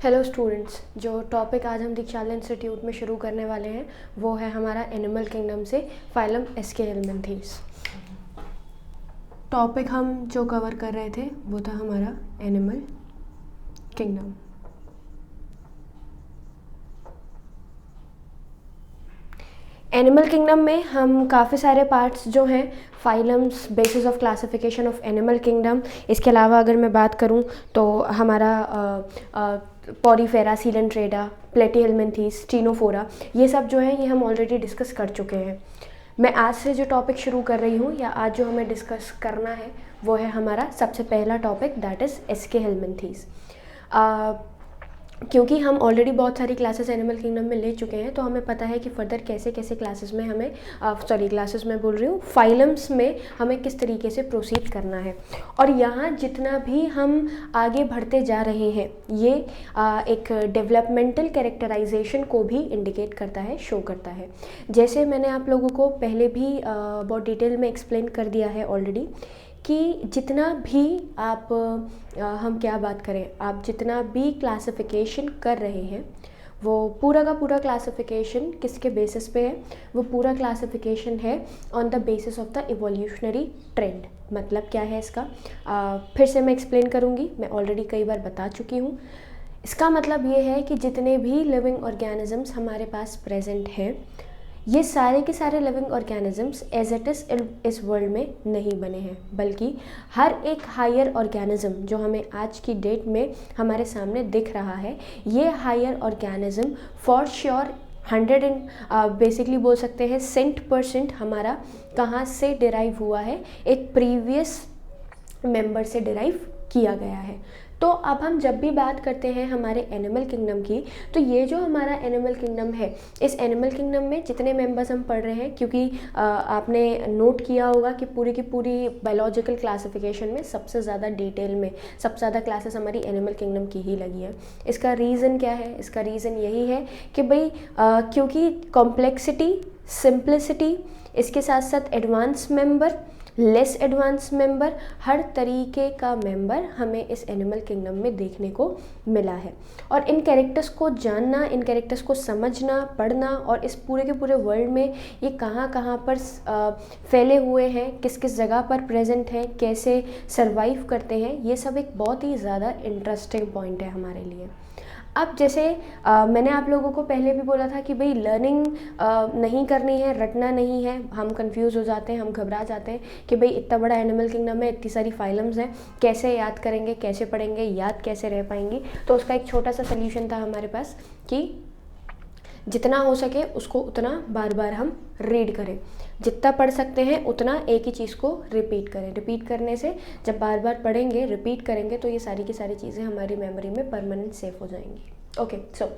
Hello students, जो topic आज हम दीक्षाला इंस्टीट्यूट में शुरू करने वाले हैं वो है हमारा एनिमल किंगडम से फाइलम एस्केहेलमिंथीज। टॉपिक हम जो कवर कर रहे थे वो था हमारा एनिमल किंगडम। एनिमल किंगडम में हम काफ़ी सारे पार्ट्स जो हैं phylums, basis of classification of animal kingdom, इसके अलावा अगर मैं बात करूं तो हमारा पॉरीफेरा, सीलेंट्रेटा, प्लेटीहेलमिंथीज, स्टीनोफोरा, ये सब जो है ये हम ऑलरेडी डिस्कस कर चुके हैं। मैं आज से जो टॉपिक शुरू कर रही हूँ या आज जो हमें डिस्कस करना है वो है हमारा सबसे पहला टॉपिक, दैट इज़ एस्केहेलमिंथीज। क्योंकि हम ऑलरेडी बहुत सारी क्लासेस एनिमल किंगडम में ले चुके हैं तो हमें पता है कि फर्दर कैसे कैसे क्लासेस में हमें क्लासेस में बोल रही हूँ, फाइलम्स में हमें किस तरीके से प्रोसीड करना है। और यहाँ जितना भी हम आगे बढ़ते जा रहे हैं ये एक डेवलपमेंटल कैरेक्टराइजेशन को भी इंडिकेट करता है, शो करता है। जैसे मैंने आप लोगों को पहले भी बहुत डिटेल में एक्सप्लेन कर दिया है ऑलरेडी कि जितना भी आप हम क्या बात करें, आप जितना भी क्लासिफिकेशन कर रहे हैं वो पूरा का पूरा क्लासिफिकेशन किसके बेसिस पे है? वो पूरा क्लासिफिकेशन है on the basis of the evolutionary trend. मतलब क्या है इसका? फिर से मैं एक्सप्लेन करूँगी, मैं ऑलरेडी कई बार बता चुकी हूँ। इसका मतलब ये है कि जितने भी लिविंग ऑर्गेनिजम्स हमारे पास प्रेजेंट हैं ये सारे के सारे living organisms as it is इस वर्ल्ड में नहीं बने हैं, बल्कि हर एक हायर ऑर्गेनिज्म जो हमें आज की डेट में हमारे सामने दिख रहा है, ये higher organism for sure 100 and basically बोल सकते हैं 100% हमारा कहाँ से डिराइव हुआ है? एक प्रीवियस मेंबर से डिराइव किया गया है। तो अब हम जब भी बात करते हैं हमारे एनिमल किंगडम की, तो ये जो हमारा एनिमल किंगडम है, इस एनिमल किंगडम में जितने मेंबर्स हम पढ़ रहे हैं, क्योंकि आपने नोट किया होगा कि पूरी की पूरी बायोलॉजिकल क्लासिफिकेशन में सबसे ज़्यादा डिटेल में सबसे ज़्यादा क्लासेस हमारी एनिमल किंगडम की ही लगी है। इसका रीज़न क्या है? इसका रीज़न यही है कि भाई क्योंकि कॉम्प्लेक्सिटी, सिंप्लिसिटी, इसके साथ साथ advance member, less advance member, हर तरीके का मेंबर हमें इस एनिमल किंगडम में देखने को मिला है। और इन कैरेक्टर्स को जानना, इन कैरेक्टर्स को समझना, पढ़ना और इस पूरे के पूरे वर्ल्ड में ये कहाँ कहाँ पर फैले हुए हैं, किस किस जगह पर प्रेजेंट हैं, कैसे सरवाइव करते हैं, ये सब एक बहुत ही ज़्यादा इंटरेस्टिंग पॉइंट है हमारे लिए। अब जैसे मैंने आप लोगों को पहले भी बोला था कि भाई लर्निंग नहीं करनी है, रटना नहीं है। हम कंफ्यूज हो जाते हैं, हम घबरा जाते हैं कि भाई इतना बड़ा एनिमल किंगडम है, इतनी सारी फाइलम्स हैं, कैसे याद करेंगे, कैसे पढ़ेंगे, याद कैसे रह पाएंगी? तो उसका एक छोटा सा सल्यूशन था हमारे पास कि जितना हो सके उसको उतना बार बार हम रीड करें, जितना पढ़ सकते हैं उतना एक ही चीज़ को रिपीट करें। रिपीट करने से जब बार बार पढ़ेंगे, रिपीट करेंगे, तो ये सारी की सारी चीज़ें हमारी मेमोरी में परमानेंट सेव हो जाएंगी। ओके, सो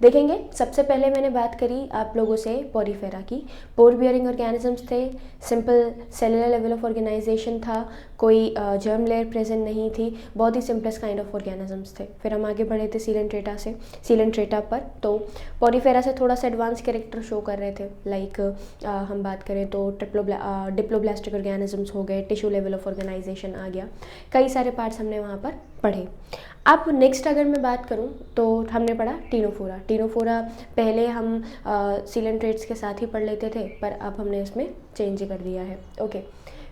देखेंगे। सबसे पहले मैंने बात करी आप लोगों से पॉरीफेरा की। पोर बियरिंग ऑर्गेनिजम्स थे, simple cellular level of organization था, कोई जर्म लेयर प्रेजेंट नहीं थी, बहुत ही सिंपलेस्ट काइंड ऑफ ऑर्गेनिजम्स थे। फिर हम आगे बढ़े थे सीलेंट्रेटा पर। तो पॉरीफेरा से थोड़ा सा एडवांस कैरेक्टर शो कर रहे थे, लाइक हम बात करें तो डिप्लोब्लास्टिक ऑर्गेनिजम्स हो गए, टिश्यू लेवल ऑफ ऑर्गेनाइजेशन आ गया, कई सारे पार्ट्स हमने वहाँ पर पढ़े। अब नेक्स्ट अगर मैं बात करूं तो हमने पढ़ा टीनोफोरा पहले हम सीलेंट्रेट्स के साथ ही पढ़ लेते थे, पर अब हमने इसमें चेंज कर दिया है। ओके,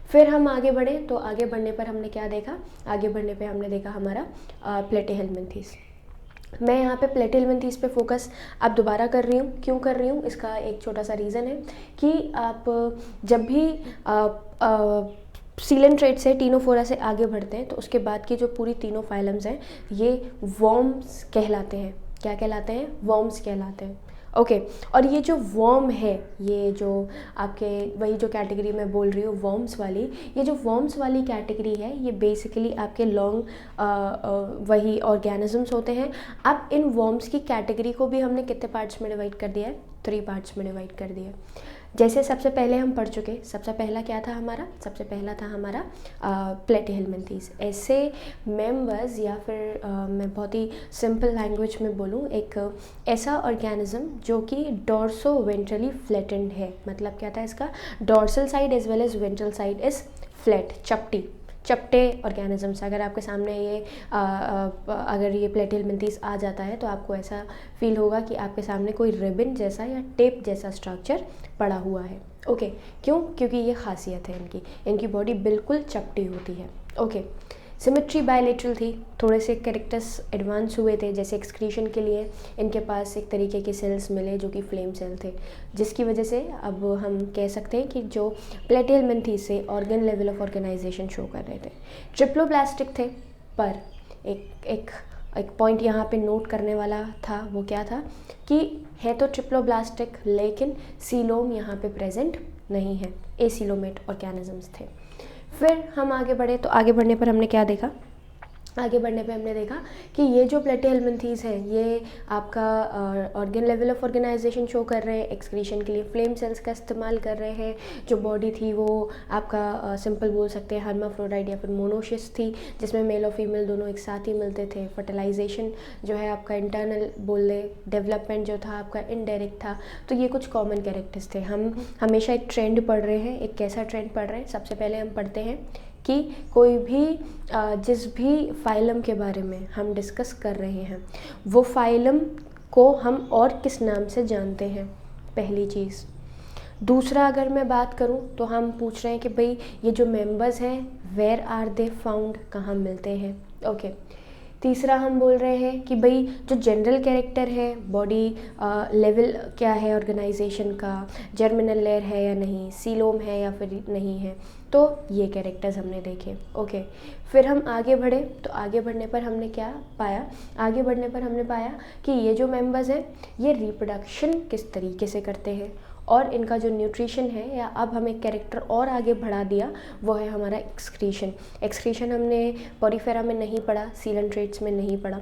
फिर हम आगे बढ़े तो आगे बढ़ने पर हमने क्या देखा? आगे बढ़ने पे हमने देखा हमारा प्लेटीहेलमिंथीज। मैं यहाँ पे प्लेटीहेलमिंथीज पे फोकस अब दोबारा कर रही हूँ। क्यों कर रही हूँ? इसका एक छोटा सा रीज़न है कि आप जब भी सीलेंट्रेट से टीनोफोरा से आगे बढ़ते हैं तो उसके बाद की जो पूरी तीनों फाइलम्स हैं ये वर्म्स कहलाते हैं। क्या कहलाते हैं? वर्म्स कहलाते हैं। ओके, और ये जो वर्म है, ये जो आपके वही जो कैटेगरी मैं बोल रही हूँ वर्म्स वाली, ये जो वर्म्स वाली कैटेगरी है ये बेसिकली आपके लॉन्ग वही ऑर्गेनिजम्स होते हैं। अब इन वर्म्स की कैटेगरी को भी हमने कितने पार्ट्स में डिवाइड कर दिया है? 3 पार्ट्स में डिवाइड कर दिया है। जैसे सबसे पहले हम पढ़ चुके, सबसे पहला क्या था हमारा? सबसे पहला था हमारा प्लेटीहेलमिंथीज। ऐसे मेंबर्स, या फिर मैं बहुत ही सिंपल लैंग्वेज में बोलूँ, एक ऐसा ऑर्गेनिज्म जो कि डॉर्सो वेंट्रली फ्लैटेंड है। मतलब क्या था इसका? Dorsal side as well as ventral side is flat, चपटी, चपटे ऑर्गेनिजम्स। अगर आपके सामने ये अगर ये प्लेटिहेलमिन्थीस आ जाता है तो आपको ऐसा फील होगा कि आपके सामने कोई रिबन जैसा या टेप जैसा स्ट्रक्चर पड़ा हुआ है। ओके, क्यों? क्योंकि ये खासियत है इनकी बॉडी बिल्कुल चपटी होती है। ओके, सिमेट्री बायलेटरल थी, थोड़े से कैरेक्टर्स एडवांस हुए थे, जैसे एक्सक्रीशन के लिए इनके पास एक तरीके के सेल्स मिले जो कि फ्लेम सेल थे, जिसकी वजह से अब हम कह सकते हैं कि जो प्लेटिहेलमिन्थीस से organ level of organization show कर रहे थे। ट्रिप्लोब्लास्टिक थे, पर एक पॉइंट यहाँ पे नोट करने वाला था, वो क्या था कि है तो ट्रिप्लोब्लास्टिक लेकिन सीलोम यहाँ पे प्रेजेंट नहीं है, एसीलोमेट ऑर्गेनिजम्स थे। फिर हम आगे बढ़े तो आगे बढ़ने पर हमने क्या देखा? आगे बढ़ने पे हमने देखा कि ये जो प्लेटिहेलमिन्थीस हैं ये आपका organ level of organization show कर रहे हैं, एक्सक्रीशन के लिए फ्लेम सेल्स का इस्तेमाल कर रहे हैं। जो बॉडी थी वो आपका सिंपल बोल सकते हैं हर्माफ्रोडाइट या फिर मोनोशिस थी, जिसमें मेल और फीमेल दोनों एक साथ ही मिलते थे। फर्टिलाइजेशन जो है आपका इंटरनल बोल ले, डेवलपमेंट जो था आपका इनडायरेक्ट था। तो ये कुछ कॉमन कैरेक्टर्स थे। हम हमेशा एक ट्रेंड पढ़ रहे हैं। एक कैसा ट्रेंड पढ़ रहे हैं? सबसे पहले हम पढ़ते हैं कि कोई भी जिस भी फाइलम के बारे में हम डिस्कस कर रहे हैं वो फाइलम को हम और किस नाम से जानते हैं, पहली चीज़। दूसरा, अगर मैं बात करूं तो हम पूछ रहे हैं कि भाई ये जो मेंबर्स हैं वेयर आर दे फाउंड, कहाँ मिलते हैं। ओके, तीसरा हम बोल रहे हैं कि भाई जो जनरल कैरेक्टर है, बॉडी लेवल क्या है ऑर्गेनाइजेशन का, जर्मिनल लेयर है या नहीं, सीलोम है या फिर नहीं है। तो ये कैरेक्टर्स हमने देखे। ओके, फिर हम आगे बढ़े तो आगे बढ़ने पर हमने क्या पाया? आगे बढ़ने पर हमने पाया कि ये जो मेंबर्स हैं ये रिप्रोडक्शन किस तरीके से करते हैं और इनका जो न्यूट्रिशन है, या अब हम एक कैरेक्टर और आगे बढ़ा दिया, वो है हमारा एक्सक्रीशन। एक्सक्रीशन हमने पॉरीफेरा में नहीं पढ़ा, सीलेंट्रेट्स में नहीं पढ़ा।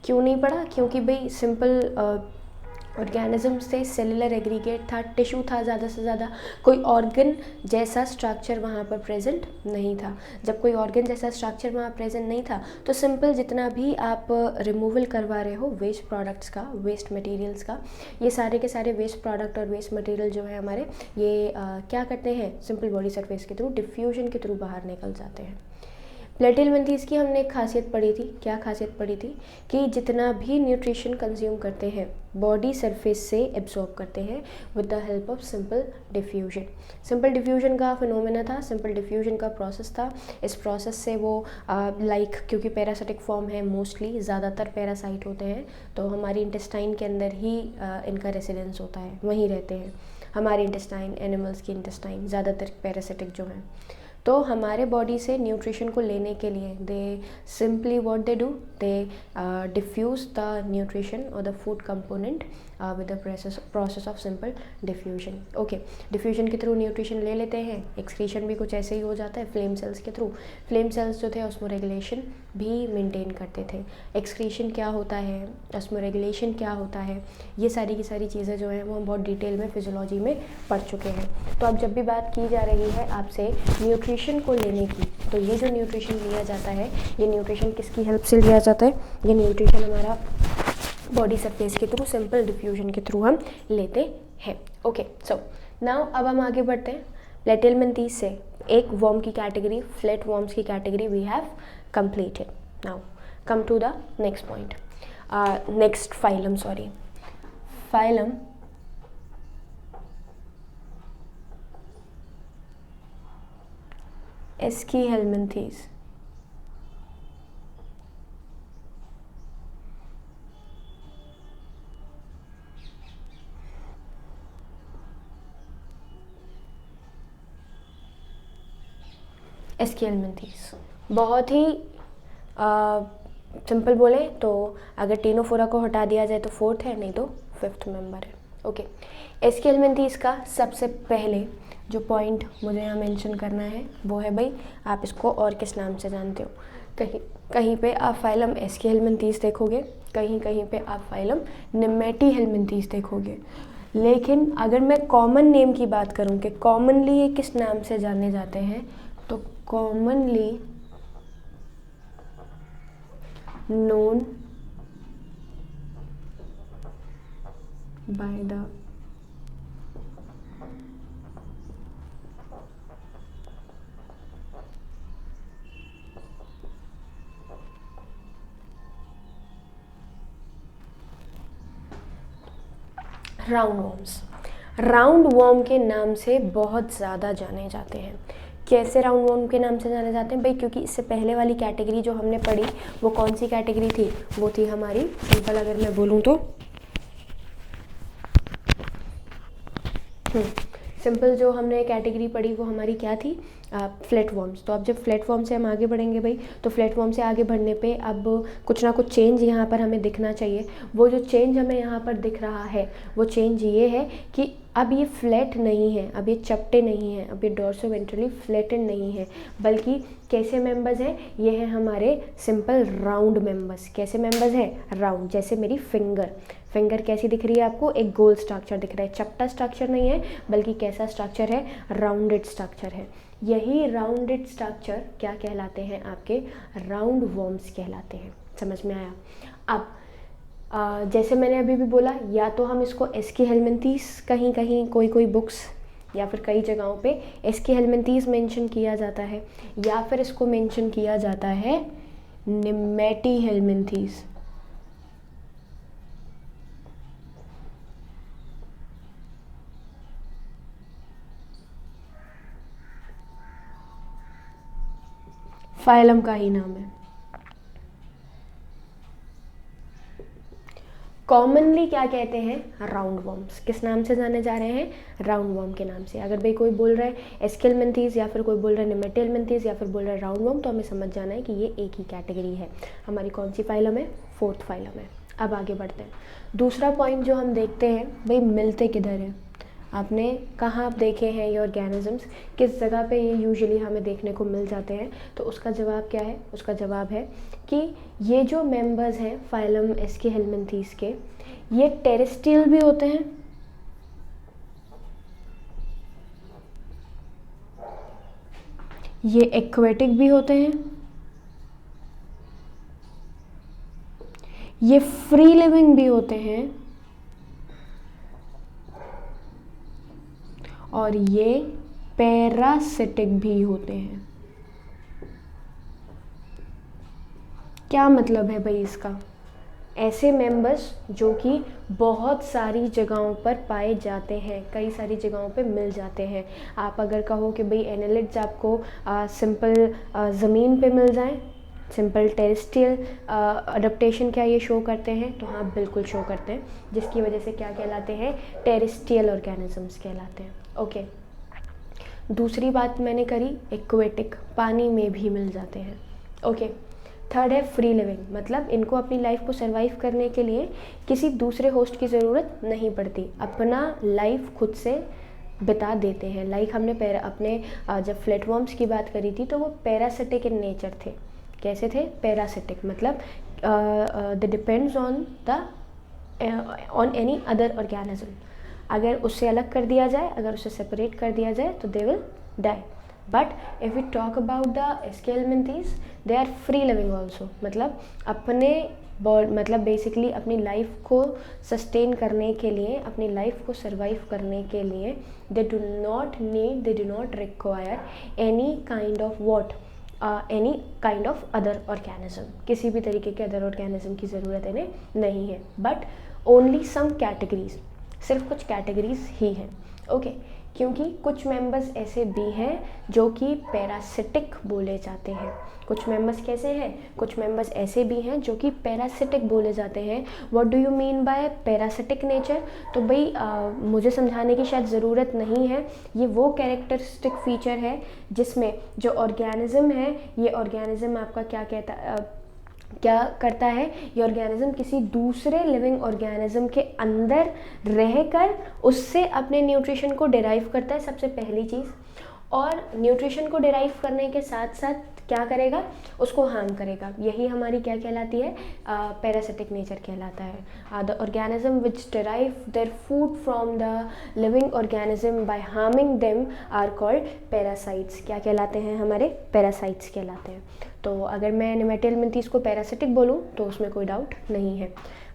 क्यों नहीं पढ़ा? क्योंकि भाई सिंपल ऑर्गेनिजम्स थे, सेलुलर एग्रीगेट था, टिश्यू था ज़्यादा से ज़्यादा, कोई ऑर्गन जैसा स्ट्रक्चर वहाँ पर प्रेजेंट नहीं था। जब कोई ऑर्गन जैसा स्ट्रक्चर वहाँ प्रेजेंट नहीं था तो सिंपल जितना भी आप रिमूवल करवा रहे हो वेस्ट प्रोडक्ट्स का, वेस्ट मटेरियल्स का, ये सारे के सारे वेस्ट प्रोडक्ट और वेस्ट मटेरियल जो है हमारे, ये क्या करते हैं? सिंपल बॉडी सरफेस के थ्रू, डिफ्यूजन के थ्रू बाहर निकल जाते हैं। प्लेटिहेलमिन्थीस की हमने एक खासियत पढ़ी थी। क्या खासियत पढ़ी थी? कि जितना भी न्यूट्रिशन कंज्यूम करते हैं बॉडी सरफेस से एब्जॉर्ब करते हैं with the help of simple diffusion. Simple diffusion का फिनोमेना था, सिंपल डिफ्यूजन का प्रोसेस था। इस प्रोसेस से वो क्योंकि पैरासिटिक फॉर्म है, मोस्टली ज़्यादातर पैरासाइट होते हैं, तो हमारी इंटेस्टाइन के अंदर ही इनका रेसिडेंस होता है, वहीं रहते हैं। हमारी इंटेस्टाइन, एनिमल्स की इंटेस्टाइन ज़्यादातर पैरासिटिक जो हैं, तो हमारे बॉडी से न्यूट्रिशन को लेने के लिए they simply what they do, they diffuse the nutrition और the food component with the process of simple diffusion. Okay, diffusion के थ्रू न्यूट्रिशन ले लेते हैं। एक्सक्रीशन भी कुछ ऐसे ही हो जाता है फ्लेम सेल्स के थ्रू। फ्लेम सेल्स जो थे उसमें रेगुलेशन भी मेंटेन करते थे। एक्सक्रीशन क्या होता है, उसमें रेगुलेशन क्या होता है, ये सारी की सारी चीज़ें जो हैं वो हम बहुत डिटेल में फिजियोलॉजी में पढ़ चुके हैं। तो अब जब भी बात की जा रही है आपसे न्यूट्रिशन को लेने की, तो ये जो न्यूट्रिशन लिया जाता है, ये न्यूट्रिशन किसकी हेल्प से लिया जाता है? ये न्यूट्रिशन हमारा बॉडी सरफेस के थ्रू, सिंपल डिफ्यूजन के थ्रू हम लेते हैं। ओके, सो नाउ अब हम आगे बढ़ते हैं। प्लेटिहेलमिन्थीस से एक वर्म की कैटेगरी, फ्लैट वर्म्स की category we have completed. Now come to the next point, next phylum, phylum Aschelminthes. Aschelminthes बहुत ही सिंपल बोले तो अगर टीनोफोरा को हटा दिया जाए तो फोर्थ है, नहीं तो फिफ्थ मेंबर है। ओके, एस्कीहेलमिन्थीस का सबसे पहले जो पॉइंट मुझे यहाँ मेंशन करना है वो है भाई आप इसको और किस नाम से जानते हो। कहीं कहीं पे आप फाइलम एस्कीहेलमिन्थीस देखोगे, कहीं कहीं पे आप फाइलम नेमेटीहेलमिन्थीस देखोगे। लेकिन अगर मैं कॉमन नेम की बात करूँ कि कॉमनली ये किस नाम से जाने जाते हैं, तो commonly known by the round worms. Round warm के नाम से बहुत ज़्यादा जाने जाते हैं। कैसे राउंड वॉर्म के नाम से जाने जाते हैं भाई? क्योंकि इससे पहले वाली कैटेगरी जो हमने पढ़ी वो कौन सी कैटेगरी थी? वो थी हमारी, सिंपल अगर मैं बोलूँ तो सिंपल जो हमने कैटेगरी पढ़ी वो हमारी क्या थी? Flat worms. तो अब जब फ्लैट वॉर्म से हम आगे बढ़ेंगे भाई, तो फ्लैट वॉर्म से आगे बढ़ने पे अब कुछ ना कुछ चेंज यहाँ पर हमें दिखना चाहिए। वो जो चेंज हमें यहाँ पर दिख रहा है वो चेंज ये है कि अब ये फ्लैट नहीं है, अब ये चपटे नहीं हैं, अब ये डोर्सोवेंट्रली फ्लैटेड नहीं है, बल्कि कैसे मेंबर्स हैं? ये हैं हमारे सिंपल राउंड मेंबर्स। कैसे मेंबर्स हैं? राउंड। जैसे मेरी फिंगर कैसी दिख रही है आपको? एक गोल स्ट्रक्चर दिख रहा है, चपटा स्ट्रक्चर नहीं है, बल्कि कैसा स्ट्रक्चर है? राउंडेड स्ट्रक्चर है। यही राउंडेड स्ट्रक्चर क्या कहलाते हैं? आपके राउंड वॉर्म्स कहलाते हैं। समझ में आया? अब जैसे मैंने अभी भी बोला, या तो हम इसको एस्की हेलमिंथीस, कहीं कहीं कोई बुक्स या फिर कई जगहों पे एस्की हेलमिंथीस मेंशन किया जाता है, या फिर इसको मेंशन किया जाता है निमेटी हेलमिंथीस। फाइलम का ही नाम है। कॉमनली क्या कहते हैं? Round worms. किस नाम से जाने जा रहे हैं? राउंड वॉर्म के नाम से। अगर भाई कोई बोल रहा है एस्केलमेंथीस, या फिर कोई बोल रहा है निमेटेलमेंथीस, या फिर बोल रहा है राउंड वॉर्म, तो हमें समझ जाना है कि ये एक ही कैटेगरी है। हमारी कौन सी फाइलम है? फोर्थ फाइलम है। अब आगे बढ़ते हैं। दूसरा पॉइंट जो हम देखते हैं भाई, मिलते किधर हैं? आपने कहाँ देखे हैं ये ऑर्गेनिजम्स, किस जगह पे ये यूजुअली हमें देखने को मिल जाते हैं? तो उसका जवाब क्या है? उसका जवाब है कि ये जो मेंबर्स हैं फाइलम एस्की हेलमिंथीस के, ये टेरेस्ट्रियल भी होते हैं, ये एक्वेटिक भी होते हैं, ये फ्री लिविंग भी होते हैं, और ये पैरासिटिक भी होते हैं। क्या मतलब है भाई इसका? ऐसे मेंबर्स जो कि बहुत सारी जगहों पर पाए जाते हैं, कई सारी जगहों पे मिल जाते हैं। आप अगर कहो कि भाई एनालिड्स आपको सिंपल ज़मीन पे मिल जाएं, सिंपल टेरेस्ट्रियल अडेप्टेशन क्या ये शो करते हैं? तो हाँ, बिल्कुल शो करते हैं, जिसकी वजह से क्या कहलाते हैं? टेरेस्ट्रियल ऑर्गेनिजम्स कहलाते हैं। ओके, दूसरी बात मैंने करी एक्वेटिक, पानी में भी मिल जाते हैं। ओके, थर्ड है फ्री लिविंग, मतलब इनको अपनी लाइफ को सरवाइव करने के लिए किसी दूसरे होस्ट की ज़रूरत नहीं पड़ती, अपना लाइफ खुद से बिता देते हैं। लाइक हमने अपने जब फ्लैटवॉर्म्स की बात करी थी तो वो पैरासिटिक इन नेचर थे। कैसे थे? पैरासिटिक, मतलब they depends on any other organism. अगर उससे अलग कर दिया जाए, अगर उससे सेपरेट कर दिया जाए तो they will die. But if we talk about the Aschelminthes, they are free living also, मतलब मतलब बेसिकली अपनी लाइफ को सस्टेन करने के लिए, अपनी लाइफ को सर्वाइव करने के लिए they do not require any kind of any kind of other organism. किसी भी तरीके के अदर ऑर्गेनिज्म की ज़रूरत इन्हें नहीं है। बट ओनली सम कैटेगरीज, सिर्फ कुछ कैटेगरीज ही हैं। ओके, क्योंकि कुछ मेंबर्स ऐसे भी हैं जो कि पैरासिटिक बोले जाते हैं। कुछ मेंबर्स कैसे हैं? कुछ मेंबर्स ऐसे भी हैं जो कि पैरासिटिक बोले जाते हैं। What do you mean bye parasitic nature? तो भाई मुझे समझाने की शायद ज़रूरत नहीं है। ये वो कैरेक्टरिस्टिक फीचर है जिसमें जो ऑर्गेनिज्म है, ये ऑर्गेनिज्म आपका क्या करता है? ये ऑर्गेनिज्म किसी दूसरे लिविंग ऑर्गेनिज्म के अंदर रहकर उससे अपने न्यूट्रिशन को डिराइव करता है, सबसे पहली चीज़। और न्यूट्रिशन को डिराइव करने के साथ साथ क्या करेगा? उसको हार्म करेगा। यही हमारी क्या कहलाती है? पैरासिटिक नेचर कहलाता है। The organism which derive their food from the living organism by harming them are called parasites. क्या कहलाते हैं? हमारे पैरासाइट्स कहलाते हैं। तो अगर मैं निमेटेलमिंथीस को पैरासिटिक बोलूँ तो उसमें कोई डाउट नहीं है।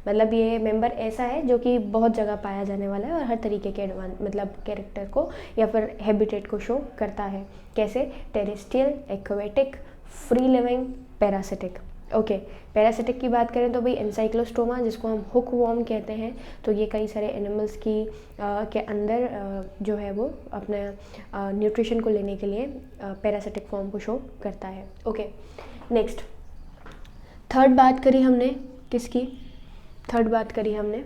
मतलब ये मेंबर ऐसा है जो कि बहुत जगह पाया जाने वाला है और हर तरीके के मतलब कैरेक्टर को या फिर हैबिटेट को शो करता है। कैसे? Terrestrial, aquatic, free living, parasitic. Okay, parasitic की बात करें तो भाई एनसाइक्लोस्टोमा, जिसको हम हुक वॉर्म कहते हैं, तो ये कई सारे एनिमल्स की के अंदर जो है वो अपने न्यूट्रिशन को लेने के लिए पैरासिटिक फॉर्म को शो करता है। ओके, नेक्स्ट थर्ड बात करी हमने किसकी? थर्ड बात करी हमने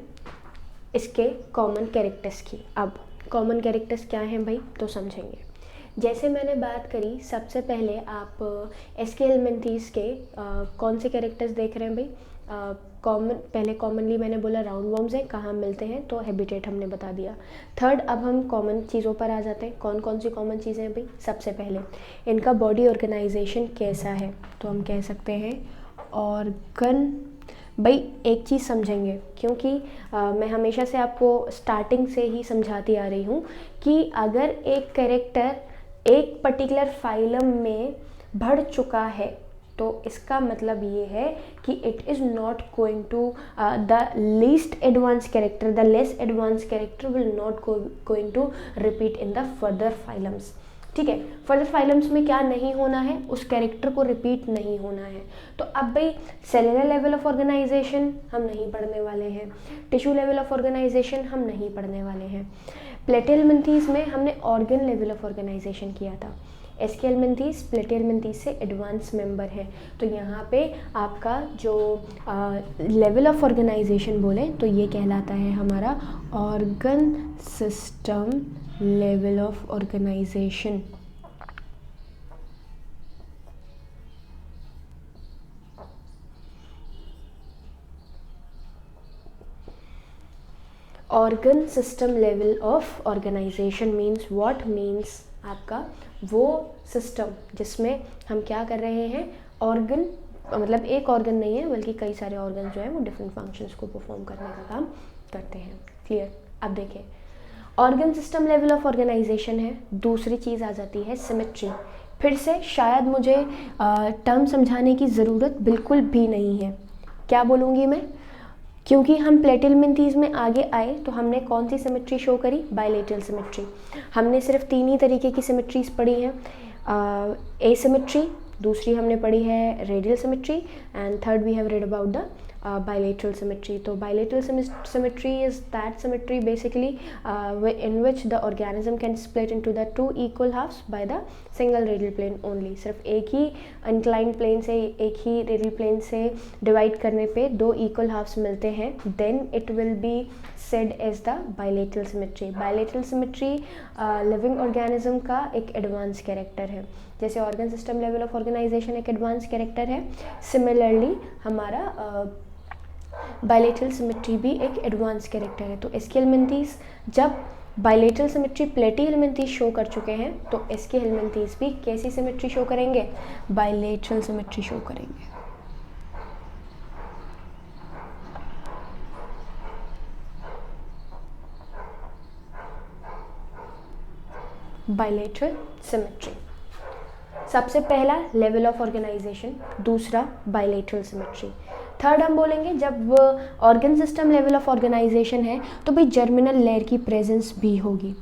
इसके कॉमन कैरेक्टर्स की। अब कॉमन कैरेक्टर्स क्या हैं भाई, तो समझेंगे। जैसे मैंने बात करी, सबसे पहले आप एस्केलमेंथीज के कौन से कैरेक्टर्स देख रहे हैं भाई? पहले कॉमनली मैंने बोला राउंड वॉर्म्स हैं, कहाँ मिलते हैं, तो हैबिटेट हमने बता दिया। थर्ड, अब हम कॉमन चीज़ों पर आ जाते हैं। कौन कौन सी कॉमन चीज़ें हैं भाई? सबसे पहले इनका बॉडी ऑर्गेनाइजेशन कैसा है, तो हम कह सकते हैं ऑर्गन। भाई एक चीज़ समझेंगे, क्योंकि मैं हमेशा से आपको स्टार्टिंग से ही समझाती आ रही हूँ कि अगर एक कैरेक्टर एक पर्टिकुलर फाइलम में बढ़ चुका है तो इसका मतलब ये है कि it is not going to the least advance character, the less advance character will not going to repeat in the further phylums. ठीक है, फर्दर फाइलम्स में क्या नहीं होना है, उस कैरेक्टर को रिपीट नहीं होना है। तो अब भाई सेलुलर लेवल ऑफ ऑर्गेनाइजेशन हम नहीं पढ़ने वाले हैं, टिश्यू लेवल ऑफ ऑर्गेनाइजेशन हम नहीं पढ़ने वाले हैं। प्लेटिहेल्मिन्थीज में हमने ऑर्गन लेवल ऑफ ऑर्गेनाइजेशन किया था। एस्केलमेंथीज प्लेटिहेल्मिन्थीज से एडवांस मेंबर है, तो यहाँ पे आपका जो लेवल ऑफ ऑर्गेनाइजेशन बोले तो ये कहलाता है हमारा organ system level of organization. Organ system level of organization means what? Means आपका वो सिस्टम जिसमें हम क्या कर रहे हैं, ऑर्गन, मतलब एक ऑर्गन नहीं है बल्कि कई सारे ऑर्गन जो है वो डिफरेंट फंक्शंस को परफॉर्म करने का काम करते हैं। क्लियर? अब देखिए, organ system level of organization है। दूसरी चीज़ आ जाती है सिमेट्री। फिर से शायद मुझे टर्म समझाने की ज़रूरत बिल्कुल भी नहीं है। क्या बोलूँगी मैं? क्योंकि हम प्लेटिहेल्मिन्थीज में आगे आए तो हमने कौन सी सिमेट्री शो करी? Bilateral symmetry. हमने सिर्फ 3 ही तरीके की सिमेट्रीज पढ़ी हैं, एसिमेट्री, दूसरी हमने पढ़ी है radial symmetry, and third we have read about the bilateral symmetry. तो bilateral symmetry is that symmetry basically in which the organism can split into the 2 equal halves by the single radial plane only. सिर्फ एक ही inclined plane से, एक ही radial plane से divide करने पे 2 equal halves मिलते हैं, then it will be said as the bilateral symmetry. Bilateral symmetry living organism का एक advanced character है। जैसे organ system level of organization एक एडवांस कैरेक्टर है, सिमिलरली हमारा बायलेटरल सिमेट्री भी एक एडवांस कैरेक्टर है। तो एस्केलमेंथीज जब बायलेटरल सिमेट्री प्लेटिहेल्मिन्थीज शो कर चुके हैं तो एस्केलमेंथीज भी कैसी सिमेट्री शो करेंगे? बायलेटरल सिमेट्री शो करेंगे। बायलेटरल सिमेट्री सबसे पहला लेवल ऑफ ऑर्गेनाइजेशन, दूसरा बायलेटरल सिमेट्री। थर्ड हम बोलेंगे जब organ system level of organization है तो भाई जर्मिनल लेयर की प्रेजेंस भी होगी।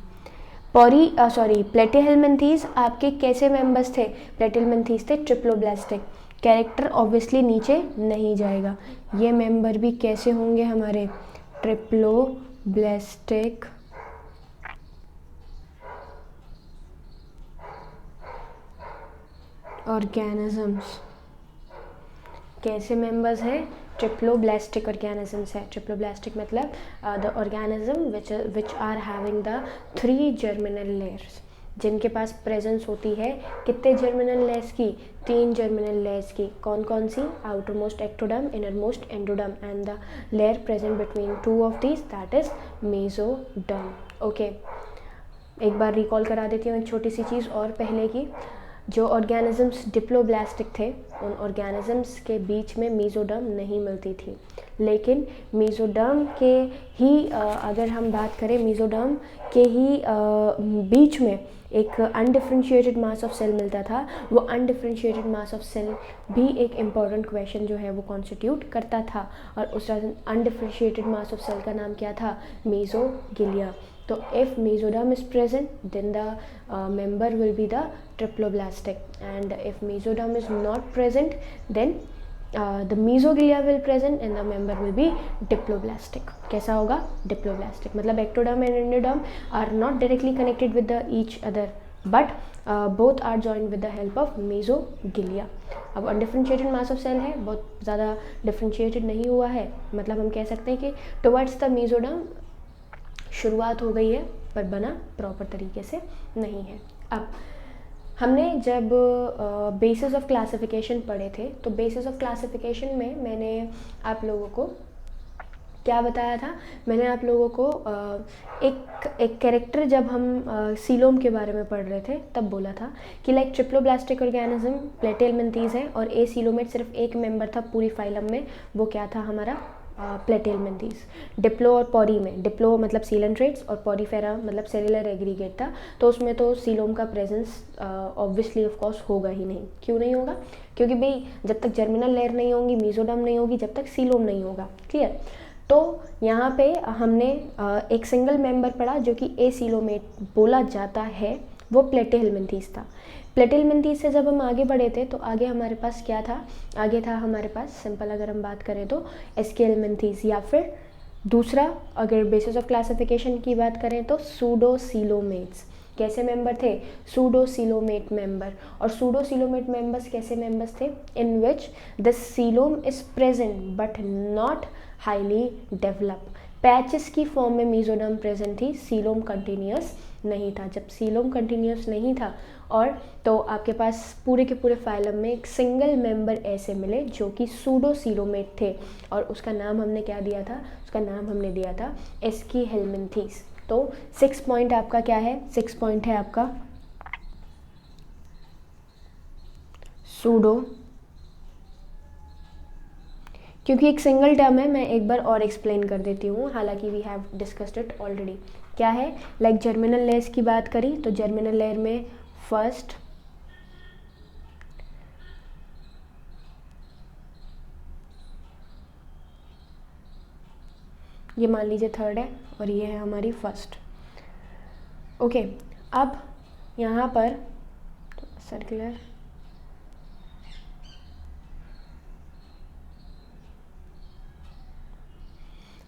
प्लेटिहेल्मिन्थीज आपके कैसे मेंबर्स थे? प्लेटिहेल्मिन्थीज थे ट्रिप्लोब्लास्टिक। कैरेक्टर ऑब्वियसली नीचे नहीं जाएगा, ये मेंबर भी कैसे होंगे हमारे? Triploblastic organisms. कैसे मेंबर्स हैं? ट्रिप्लोब्लास्टिक ऑर्गेनिजम्स है। ट्रिप्लोब्लास्टिक मतलब the organism which are having the 3 germinal layers, जिनके पास प्रेजेंस होती है कितने जर्मिनल लेयर्स की? 3 जर्मिनल लेयर्स की। कौन कौन सी? Outer most ectoderm, inner most endoderm, and the layer present between 2 of these, that is mesoderm. Okay, एक बार रिकॉल करा देती हूँ एक छोटी सी चीज़ और पहले की। जो ऑर्गेनिजम्स डिप्लोब्लास्टिक थे उन ऑर्गेनिजम्स के बीच में मेसोडर्म नहीं मिलती थी, लेकिन मेसोडर्म के ही अगर हम बात करें, मेसोडर्म के ही बीच में एक अनडिफ्रेंशिएटेड मास ऑफ सेल मिलता था। वो अनडिफ्रेंशिएटेड मास ऑफ सेल भी एक इम्पॉर्टेंट क्वेश्चन जो है वो कॉन्स्टिट्यूट करता था, और उस अनडिफ्रेंशिएटेड मास ऑफ सेल का नाम क्या था? मेसोगिलिया। तो if mesoderm is present then the member will be the triploblastic, and if mesoderm is not present then the mesoglea will present and the member will be diploblastic. कैसा होगा? Diploblastic. मतलब ectoderm and endoderm are not directly connected with the each other but both are joined with the help of mesoglea. अब undifferentiated mass of cell है, बहुत ज़्यादा differentiated नहीं हुआ है, मतलब हम कह सकते हैं कि टुवर्ड्स द मीजोडर्म शुरुआत हो गई है पर बना प्रॉपर तरीके से नहीं है। अब हमने जब बेसिस ऑफ क्लासिफिकेशन पढ़े थे तो बेसिस ऑफ क्लासिफिकेशन में मैंने आप लोगों को क्या बताया था? मैंने आप लोगों को एक कैरेक्टर जब हम सीलोम के बारे में पढ़ रहे थे तब बोला था कि लाइक ट्रिप्लोब्लास्टिक ऑर्गेनिज्म प्लेटेलमेंथीज है और ए सीलोमेट सिर्फ एक मेंबर था पूरी फाइलम में, वो क्या था हमारा? प्लेटेलमेंथीज। डिप्लो और पॉरी में, डिप्लो मतलब सीलेंट्रेट्स और पॉरीफेरा मतलब सेलुलर एग्रीगेट था, तो उसमें तो सीलोम का प्रेजेंस ऑब्वियसली ऑफ कोर्स होगा ही नहीं। क्यों नहीं होगा? क्योंकि भाई जब तक जर्मिनल लेयर नहीं होगी, मीजोडर्म नहीं होगी, जब तक सीलोम नहीं होगा। क्लियर? तो यहाँ पे हमने एक सिंगल मेंबर पढ़ा जो कि ए सीलोमेट बोला जाता है, वो प्लेटेलमेंथीज था। प्लेटेलमेंथीज से जब हम आगे बढ़े थे तो आगे हमारे पास क्या था? आगे था हमारे पास सिंपल अगर हम बात करें तो एस्केलमेंथीज, या फिर दूसरा अगर बेसिस ऑफ क्लासिफिकेशन की बात करें तो सूडोसीलोमेट्स। कैसे मेंबर थे? Pseudocoelomate member. और सूडोसीलोमेट मेंबर्स कैसे मेंबर्स थे? In which the coelom is present but not highly develop. Patches की फॉर्म में मीजोडर्म प्रेजेंट थी, सीलोम कंटिन्यूस नहीं था। जब सीलोम कंटिन्यूस नहीं था और तो आपके पास पूरे के पूरे फाइलम में एक सिंगल मेंबर ऐसे मिले जो कि सूडोसीलोमेट थे और उसका नाम हमने क्या दिया था? उसका नाम हमने दिया था एस्कीहेलमिन्थीज। तो 6 पॉइंट आपका क्या है? 6 पॉइंट है आपका सूडो, क्योंकि एक सिंगल टर्म है, मैं एक बार और एक्सप्लेन कर देती हूँ, हालांकि we have discussed it already. क्या है? लाइक जर्मिनल लेयर्स की बात करी तो जर्मिनल लेयर में फर्स्ट, ये मान लीजिए थर्ड है और ये है हमारी फर्स्ट। ओके, अब यहाँ पर circular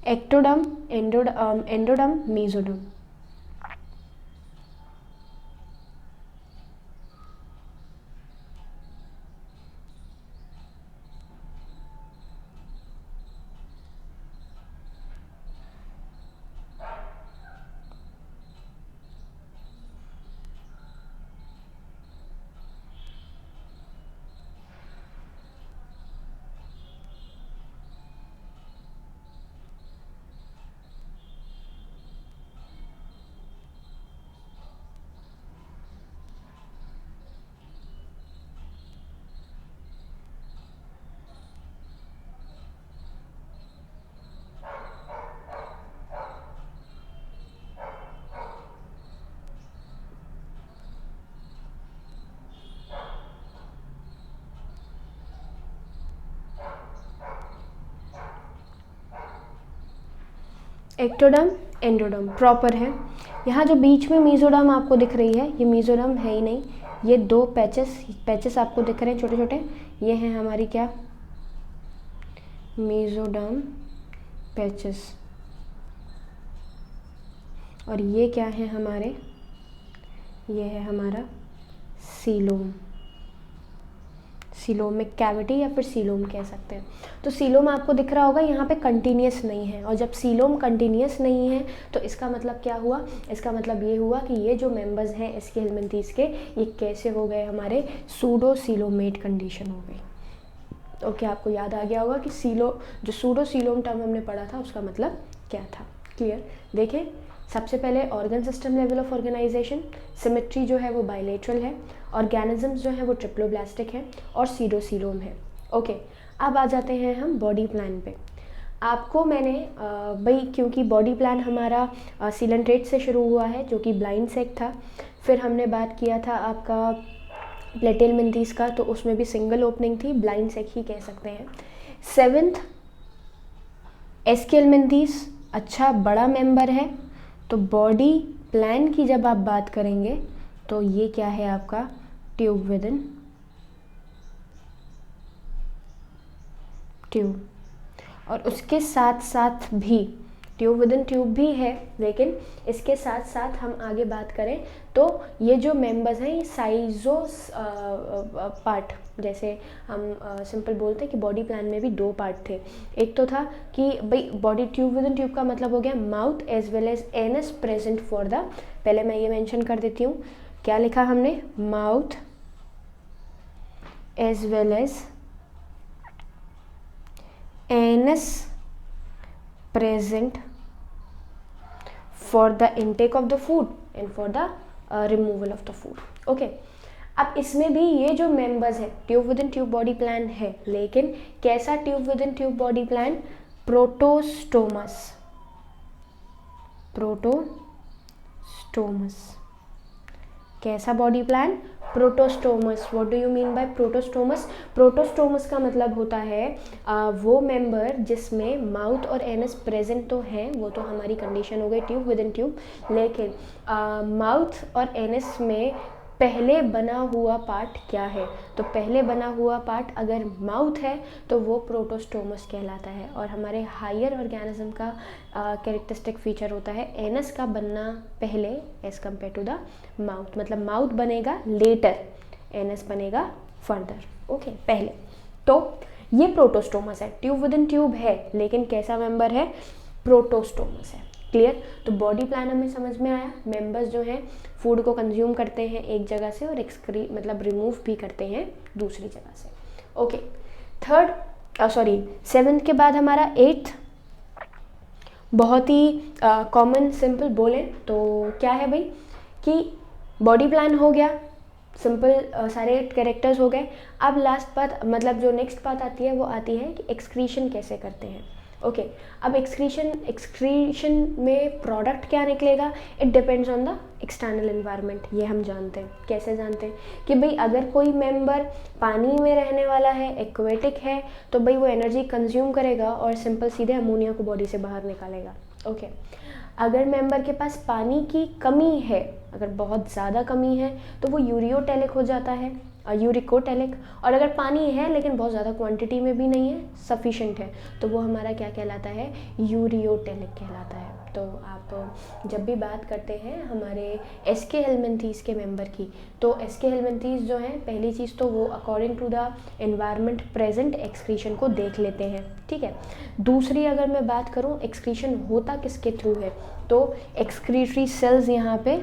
ectoderm, endoderm, mesoderm. Ectoderm, endoderm proper है। यहाँ जो बीच में मीजोडर्म आपको दिख रही है, ये मीजोडर्म है ही नहीं, ये दो पैचेस आपको दिख रहे हैं छोटे छोटे, ये हैं हमारी क्या? Mesoderm patches. और ये क्या है हमारे? ये है हमारा सीलोम। सीलोम में कैविटी या फिर सीलोम कह सकते हैं। तो सीलोम आपको दिख रहा होगा यहाँ पे कंटिन्यूस नहीं है, और जब सीलोम कंटिन्यूस नहीं है तो इसका मतलब क्या हुआ? इसका मतलब ये हुआ कि ये जो मेंबर्स हैं एस्कीहेलमिन्थीज के, ये कैसे हो गए? हमारे सूडोसीलोमेट कंडीशन हो गई। ओके, आपको याद आ गया होगा कि जो सूडोसीलोम टर्म हमने पढ़ा था उसका मतलब क्या था। क्लियर? देखें, सबसे पहले organ system level of organization, symmetry जो है वो बायलेटरल है, ऑर्गेनिजम्स जो है वो ट्रिप्लोब्लास्टिक है और सीडोसीलोम है। ओके, अब आ जाते हैं हम बॉडी प्लान पे। आपको मैंने भाई क्योंकि बॉडी प्लान हमारा सीलेंट्रेट से शुरू हुआ है जो कि ब्लाइंड सेक था, फिर हमने बात किया था आपका प्लेटेलमेंथीज का, तो उसमें भी सिंगल ओपनिंग थी, ब्लाइंड सेक ही कह सकते हैं। 7th एस्केलमेंथीज, अच्छा बड़ा मेंबर है। तो बॉडी प्लान की जब आप बात करेंगे तो ये क्या है आपका? ट्यूब विद इन ट्यूब, और उसके साथ साथ भी ट्यूब विद इन ट्यूब भी है, लेकिन इसके साथ साथ हम आगे बात करें तो ये जो मेंबर्स हैं ये साइजो पार्ट, जैसे हम सिंपल बोलते हैं कि बॉडी प्लान में भी 2 पार्ट थे। एक तो था कि भाई body tube within tube का मतलब हो गया mouth as well as anus present for the, पहले मैं ये मेंशन कर देती हूँ, क्या लिखा हमने, mouth as well as anus present for the intake of the food and for the removal of the food. Okay. अब इसमें भी ये जो मेंबर्स है tube within tube body plan है, लेकिन कैसा tube within tube body plan, protostomes, protostomes, कैसा body plan, protostomes. What do you mean by protostomes? Protostomes का मतलब होता है वो मेंबर जिसमें माउथ और एनस प्रेजेंट तो हैं, वो तो हमारी कंडीशन हो गई ट्यूब विद इन ट्यूब, लेकिन माउथ और एनस में पहले बना हुआ पार्ट क्या है, तो पहले बना हुआ पार्ट अगर माउथ है तो वो प्रोटोस्टोमस कहलाता है। और हमारे हायर ऑर्गेनिज्म का कैरेक्टरिस्टिक फीचर होता है एनस का बनना पहले as compare to the mouth, मतलब माउथ बनेगा लेटर, एनस बनेगा फर्दर, ओके पहले। तो ये प्रोटोस्टोमस है, ट्यूब विद इन ट्यूब है, लेकिन कैसा मेंबर है, प्रोटोस्टोमस है। क्लियर? तो बॉडी प्लान हमें समझ में आया, मेंबर्स जो हैं फूड को कंज्यूम करते हैं एक जगह से और एक्सक्री मतलब रिमूव भी करते हैं दूसरी जगह से। ओके, सेवन्थ के बाद हमारा 8th, बहुत ही कॉमन सिंपल बोले तो क्या है भाई कि बॉडी प्लान हो गया, सिंपल सारे कैरेक्टर्स हो गए। अब लास्ट बात मतलब जो नेक्स्ट बात आती है वो आती है कि एक्सक्रीशन कैसे करते हैं। ओके, अब एक्सक्रीशन में प्रोडक्ट क्या निकलेगा, it depends on the external environment. ये हम जानते हैं, कैसे जानते हैं कि भाई अगर कोई मेंबर पानी में रहने वाला है, एक्वेटिक है, तो भाई वो एनर्जी कंज्यूम करेगा और सिंपल सीधे अमोनिया को बॉडी से बाहर निकालेगा। ओके, अगर मेंबर के पास पानी की कमी है, अगर बहुत ज़्यादा कमी है तो वो यूरियोटेलिक हो जाता है, यूरिकोटेलिक, और अगर पानी है लेकिन बहुत ज़्यादा क्वांटिटी में भी नहीं है, सफिशेंट है, तो वो हमारा क्या कहलाता है, यूरियोटेलिक कहलाता है। तो आप जब भी बात करते हैं हमारे एसके हेलमिंथीज़ के मेंबर की, तो एसके हेलमिंथीज़ जो हैं पहली चीज़ तो वो according to the environment present excretion को देख लेते हैं, ठीक है। दूसरी अगर मैं बात करूँ एक्सक्रीशन होता किसके थ्रू है, तो एक्सक्रीटरी सेल्स यहाँ पे,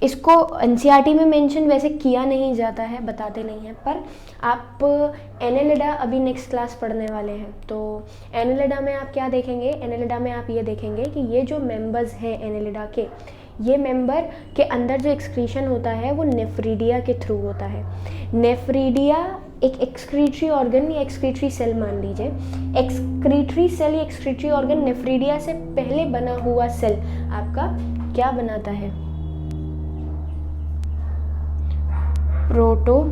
इसको एनसीईआरटी में मेंशन वैसे किया नहीं जाता है, बताते नहीं हैं, पर आप एनेलिडा अभी नेक्स्ट क्लास पढ़ने वाले हैं, तो एनेलिडा में आप क्या देखेंगे, एनेलिडा में आप ये देखेंगे कि ये जो मेंबर्स हैं एनेलिडा के, ये मेंबर के अंदर जो एक्सक्रीशन होता है वो नेफ्रीडिया के थ्रू होता है। नेफ्रीडिया एक एक्सक्रीटरी ऑर्गन या एक्सक्रीटरी सेल मान लीजिए, एक्सक्रीटरी सेल या एक्सक्रीटरी ऑर्गन नेफ्रीडिया से पहले बना हुआ सेल आपका क्या बनाता है, प्रोटो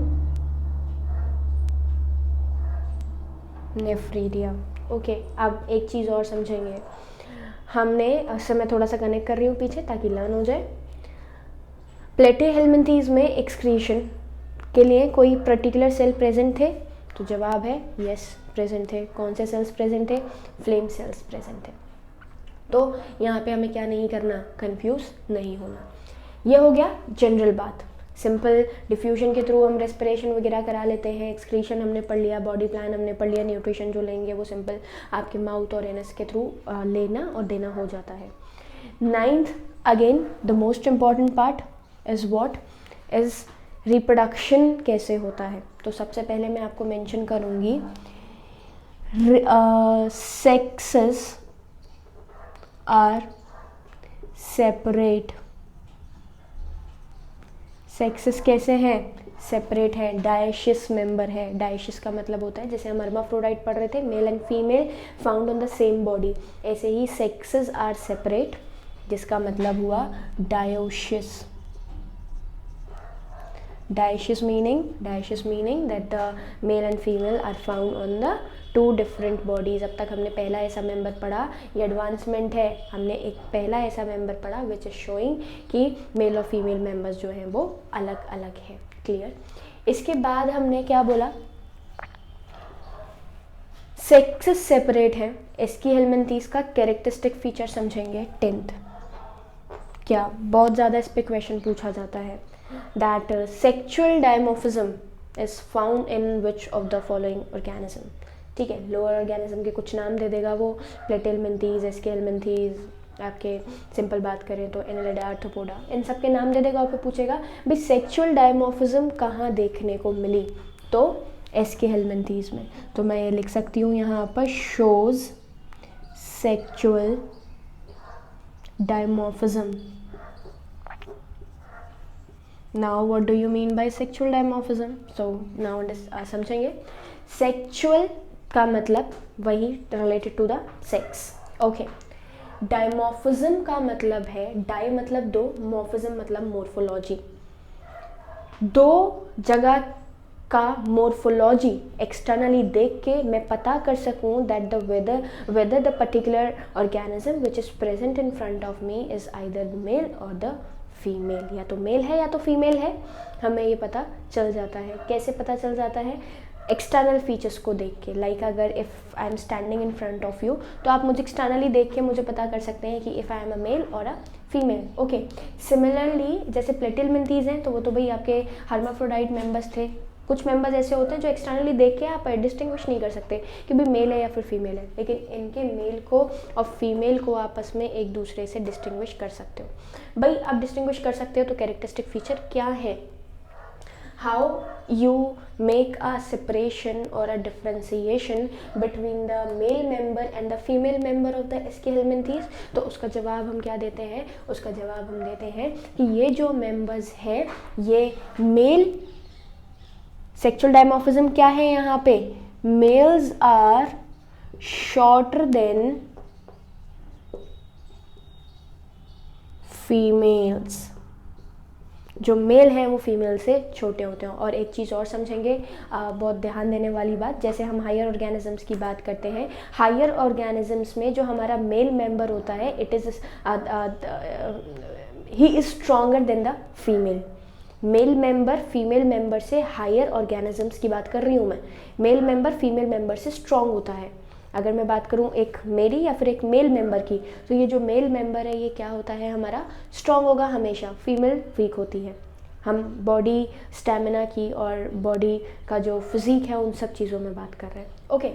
नेफ्रीडिया। ओके, अब एक चीज़ और समझेंगे हमने, इससे मैं थोड़ा सा कनेक्ट कर रही हूँ पीछे ताकि लर्न हो जाए। प्लेटेहेलमिंथीज़ में एक्सक्रीशन के लिए कोई पर्टिकुलर सेल प्रेजेंट थे, तो जवाब है यस प्रेजेंट थे। कौन से सेल्स प्रेजेंट थे, फ्लेम सेल्स प्रेजेंट थे। तो यहाँ पे हमें क्या नहीं करना, कंफ्यूज नहीं होना। यह हो गया जनरल बात, सिंपल डिफ्यूजन के थ्रू हम रेस्पिरेशन वगैरह करा लेते हैं, एक्सक्रीशन हमने पढ़ लिया, बॉडी प्लान हमने पढ़ लिया, न्यूट्रिशन जो लेंगे वो सिंपल आपके माउथ और एनस के थ्रू लेना और देना हो जाता है। 9th again the most important part is what is reproduction कैसे होता है। तो सबसे पहले मैं आपको मेंशन करूँगी सेक्सेस आर सेपरेट। सेक्सेस कैसे हैं, सेपरेट है, डायशियस मेंबर है। डायशियस का मतलब होता है, जैसे हम हर्माफ्रोडाइट पढ़ रहे थे, male and female found on the same body, ऐसे ही सेक्सेस आर सेपरेट, जिसका मतलब हुआ dioecious. Dioecious meaning that the male and female are found on the 2 different bodies। अब तक हमने पहला ऐसा मेंबर पढ़ा, ये एडवांसमेंट है, हमने एक पहला ऐसा मेंबर पढ़ा विच इज शोइंग कि मेल और फीमेल मेंबर्स जो हैं वो अलग अलग हैं। क्लियर? इसके बाद हमने क्या बोला, सेक्सेस सेपरेट है। एस्कीहेलमिन्थीज का कैरेक्टरिस्टिक फीचर समझेंगे 10th। क्या बहुत ज़्यादा इस पे क्वेश्चन पूछा जाता है, that sexual dimorphism is found in which of the following organism. ठीक है, लोअर ऑर्गेनिज्म के कुछ नाम दे देगा वो, प्लेटिहेलमिन्थीज, एस्कीहेलमिन्थीज, आपके सिंपल बात करें तो एनालिडा, आर्थ्रोपोडा, इन सब के नाम दे देगा और फिर पूछेगा भाई सेक्चुअल डायमॉर्फिज्म कहाँ देखने को मिली, तो एस्कीहेलमिन्थीज में। तो मैं ये लिख सकती हूँ यहाँ पर, shows sexual dimorphism. Now what do you mean by sexual dimorphism? So now समझेंगे। सेक्चुअल का मतलब वही related to the sex. Okay, dimorphism का मतलब है, डाई मतलब दो, मॉर्फिज्म मतलब मोर्फोलॉजी। दो जगह का मोर्फोलॉजी एक्सटर्नली देख के मैं पता कर सकूं that the whether the particular organism which is present in front of me is either the male और द फीमेल, या तो मेल है या तो फीमेल है, हमें ये पता चल जाता है। कैसे पता चल जाता है? एक्सटर्नल फीचर्स को देख के। लाइक अगर if I am standing in front of you, तो आप मुझे एक्सटर्नली देख के मुझे पता कर सकते हैं कि if I am a male और अ फीमेल। ओके, सिमिलरली जैसे प्लेटिहेलमिन्थीज हैं तो वो तो भाई आपके हर्माफ्रोडाइट मेंबर्स थे। कुछ मेंबर्स ऐसे होते हैं जो एक्सटर्नली देख के आप डिस्टिंग्विश नहीं कर सकते कि भाई मेल है या फिर फीमेल है, लेकिन इनके मेल को और फीमेल को आपस में एक दूसरे से डिस्टिंग्विश कर सकते हो। भाई आप डिस्टिंग्विश कर सकते हो तो कैरेक्टरिस्टिक फीचर क्या है? How you make a separation और a differentiation between the male member and the female member of the aschelminthes? तो उसका जवाब हम क्या देते हैं? उसका जवाब हम देते हैं कि ये जो मेंबर्स हैं ये मेल, सेक्चुअल डायमॉर्फिज्म क्या है यहाँ पे? Males are shorter than females. जो मेल हैं वो फीमेल से छोटे होते हैं। और एक चीज़ और समझेंगे, बहुत ध्यान देने वाली बात, जैसे हम हायर ऑर्गेनिजम्स की बात करते हैं, हायर ऑर्गेनिजम्स में जो हमारा मेल मेंबर होता है it is he is stronger than the female. Male member female member से, हायर ऑर्गेनिजम्स की बात कर रही हूँ मैं, मेल मेंबर फीमेल मेंबर से स्ट्रॉन्ग होता है। अगर मैं बात करूँ एक मेरी या फिर एक मेल मेंबर की, तो ये जो मेल मेंबर है ये क्या होता है हमारा? स्ट्रॉन्ग होगा हमेशा, फीमेल वीक होती है। हम बॉडी स्टैमिना की और बॉडी का जो फिजिक है उन सब चीज़ों में बात कर रहे हैं। ओके,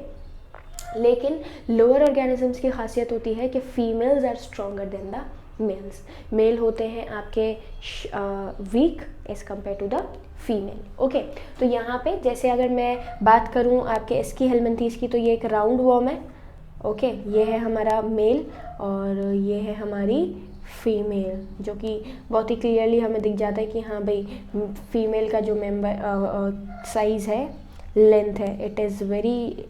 लेकिन लोअर ऑर्गेनिजम्स की खासियत होती है कि females are stronger than the males. Male होते हैं आपके weak as compare to the female. Okay, तो यहाँ पे जैसे अगर मैं बात करूँ आपके एस्कीहेलमिन्थीज की, तो ये एक राउंड वॉर्म है। ओके, ये है हमारा मेल और ये है हमारी फीमेल, जो कि बहुत ही क्लियरली हमें दिख जाता है कि हाँ भाई फीमेल का जो मेंबर साइज़ है, लेंथ है, it is very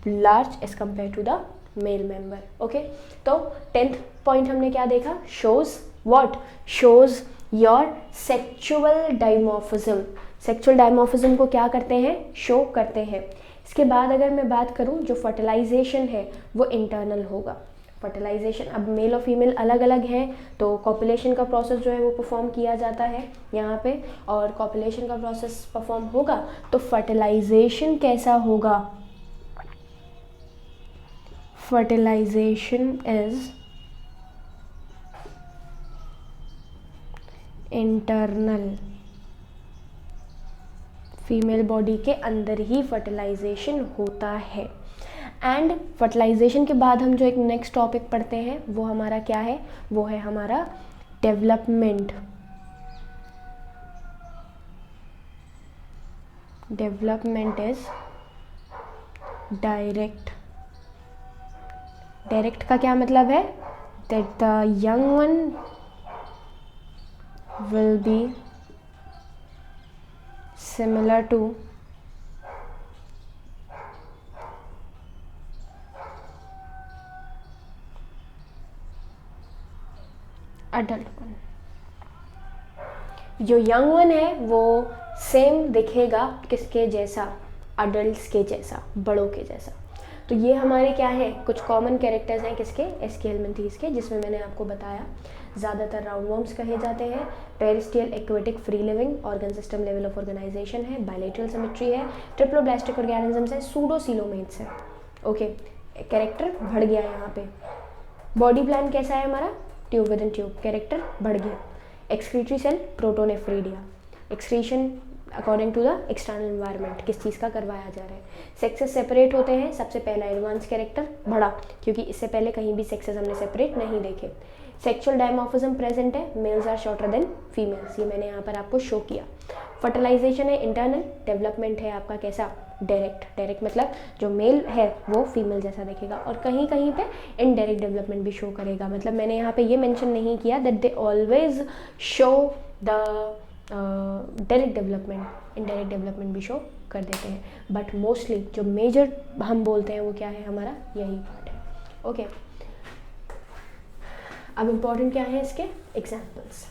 large as compare to the male member. Okay, तो 10th पॉइंट हमने क्या देखा? Shows what? Shows your sexual dimorphism. Sexual dimorphism को क्या करते हैं? शो करते हैं। इसके बाद अगर मैं बात करूं, जो फर्टिलाइजेशन है वो इंटरनल होगा। फर्टिलाइजेशन, अब मेल और फीमेल अलग अलग हैं तो कॉपुलेशन का प्रोसेस जो है वो परफॉर्म किया जाता है यहाँ पे, और कॉपुलेशन का प्रोसेस परफॉर्म होगा तो फर्टिलाइजेशन कैसा होगा? Fertilization is internal. Female body के अंदर ही फर्टिलाइजेशन होता है। एंड फर्टिलाइजेशन के बाद हम जो एक नेक्स्ट टॉपिक पढ़ते हैं वो हमारा क्या है? वो है हमारा development. Development is direct. Direct का क्या मतलब है? That the young one will be similar to adult one। जो यंग वन है वो सेम दिखेगा किसके जैसा? अडल्ट्स के जैसा, बड़ों के जैसा। तो ये हमारे क्या है? कुछ कॉमन कैरेक्टर्स हैं किसके? एस्कीहेलमिन्थीज के, जिसमें मैंने आपको बताया ज़्यादातर राउंड वर्म्स कहे जाते हैं। Terrestrial aquatic free living, organ system level of organization है, बायलेटरल सिमेट्री है, ट्रिप्लोब्लास्टिक ऑर्गेनिजम्स है, सूडोसीलोमेट्स है। ओके, कैरेक्टर बढ़ गया यहाँ पे। बॉडी प्लान कैसा है हमारा, tube within tube, character बढ़ गया। Excretory cell protonephridia, excretion according to the external environment, किस चीज़ का करवाया जा रहा है। सेक्सेस सेपरेट होते हैं, सबसे पहला एडवांस कैरेक्टर बढ़ा, क्योंकि इससे पहले कहीं भी सेक्सेस हमने सेपरेट नहीं देखे। सेक्सुअल डायमॉर्फिज्म प्रेजेंट है, males are shorter than females, ये मैंने यहाँ पर आपको शो किया। फर्टिलाइजेशन है इंटरनल, डेवलपमेंट है आपका कैसा, डायरेक्ट मतलब जो मेल है वो फीमेल जैसा दिखेगा, और कहीं कहीं पे इनडायरेक्ट डेवलपमेंट भी शो करेगा। मतलब मैंने यहाँ पे ये मेंशन नहीं किया that they always show the direct development, indirect development भी शो कर देते हैं, बट मोस्टली जो मेजर हम बोलते हैं वो क्या है हमारा, यही पार्ट है। ओके, अब इम्पोर्टेंट क्या है इसके एग्जाम्पल्स।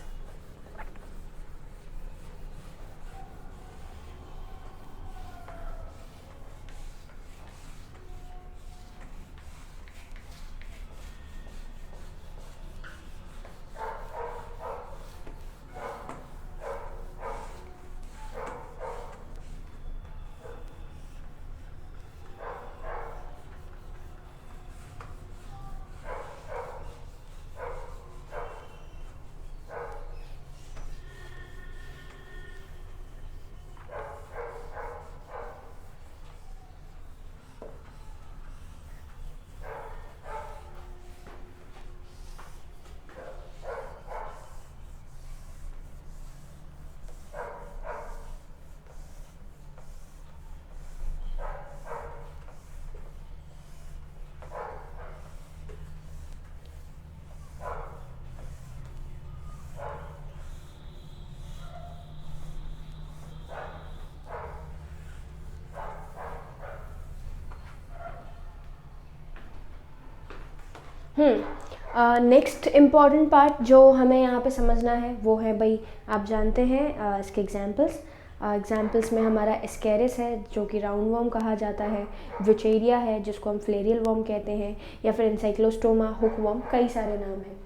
नेक्स्ट इम्पॉर्टेंट पार्ट जो हमें यहाँ पे समझना है वो है भाई, आप जानते हैं इसके एग्जाम्पल्स में हमारा एस्केरिस है जो कि राउंड वर्म कहा जाता है, विचेरिया है जिसको हम फ्लेरियल वर्म कहते हैं, या फिर एनसाइक्लोस्टोमा, हुक वर्म, कई सारे नाम हैं।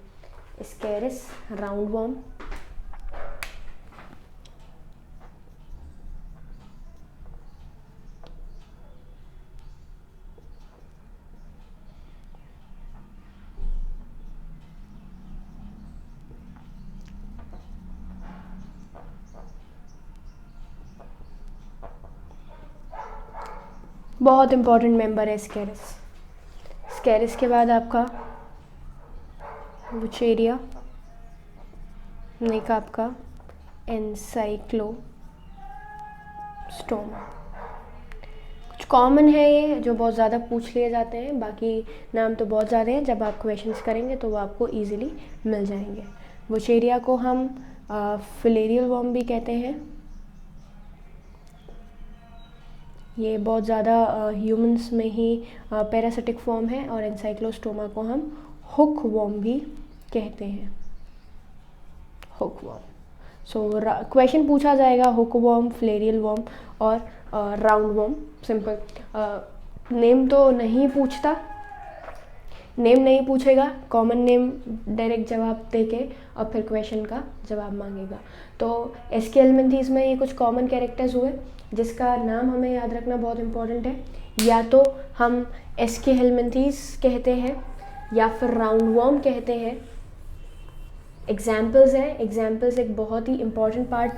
एस्केरिस, राउंड वर्म, बहुत इंपॉर्टेंट मेंबर है स्केरिस। स्केरिस के बाद आपका वुचेरिया, नेक आपका एनसाइक्लोस्टोमा। कुछ कॉमन है ये जो बहुत ज़्यादा पूछ लिए जाते हैं, बाकी नाम तो बहुत ज़्यादा हैं, जब आप क्वेश्चंस करेंगे तो वो आपको इजीली मिल जाएंगे। वुचेरिया को हम फिलेरियल वर्म भी कहते हैं, ये बहुत ज़्यादा ह्यूमंस में ही पैरासिटिक फॉर्म है, और एनसाइक्लोस्टोमा को हम हुक वर्म भी कहते हैं, हुक वर्म। सो क्वेश्चन पूछा जाएगा हुक वर्म, फ्लेरियल वर्म और राउंड वर्म, सिंपल। नेम तो नहीं पूछता, नेम नहीं पूछेगा, कॉमन नेम डायरेक्ट जवाब देके और फिर क्वेश्चन का जवाब मांगेगा। तो एसके हेलमिंथीज में ये कुछ कॉमन कैरेक्टर्स हुए जिसका नाम हमें याद रखना बहुत इंपॉर्टेंट है। या तो हम एसके हेलमिंथीज कहते हैं या फिर राउंड वर्म कहते हैं। एग्जाम्पल्स हैं, एग्जाम्पल्स एक बहुत ही इंपॉर्टेंट पार्ट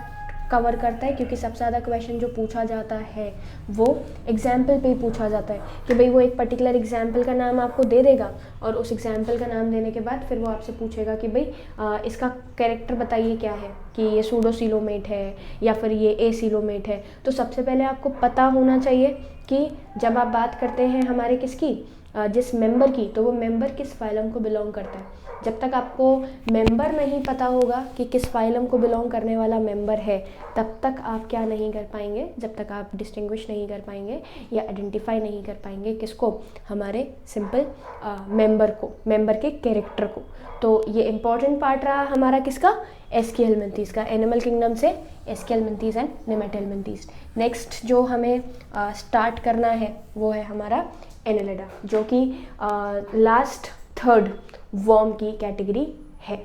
कवर करता है, क्योंकि सबसे ज़्यादा क्वेश्चन जो पूछा जाता है वो एग्जाम्पल पे ही पूछा जाता है कि भाई वो एक पर्टिकुलर एग्जाम्पल का नाम आपको दे देगा, और उस एग्जाम्पल का नाम देने के बाद फिर वो आपसे पूछेगा कि भाई इसका कैरेक्टर बताइए क्या है, कि ये सूडोसीलोमेट है या फिर ये एसीलोमेट है। तो सबसे पहले आपको पता होना चाहिए कि जब आप बात करते हैं हमारे किसकी, जिस मेंबर की, तो वो मेंबर किस फाइलम को बिलोंग करता है। जब तक आपको मेंबर नहीं पता होगा कि किस फाइलम को बिलोंग करने वाला मेंबर है, तब तक आप क्या नहीं कर पाएंगे, जब तक आप डिस्टिंग्विश नहीं कर पाएंगे या आइडेंटिफाई नहीं कर पाएंगे किसको, हमारे सिंपल मेंबर को, मेंबर के कैरेक्टर को। तो ये इंपॉर्टेंट पार्ट रहा हमारा किसका, एसके हेलमिंथीज का, एनिमल किंगडम से एसके हेलमिंथीज एंड नेमेटोहेलमिंथीज। नेक्स्ट जो हमें स्टार्ट करना है वो है हमारा एनेलिडा, जो कि लास्ट थर्ड वर्म की कैटेगरी है।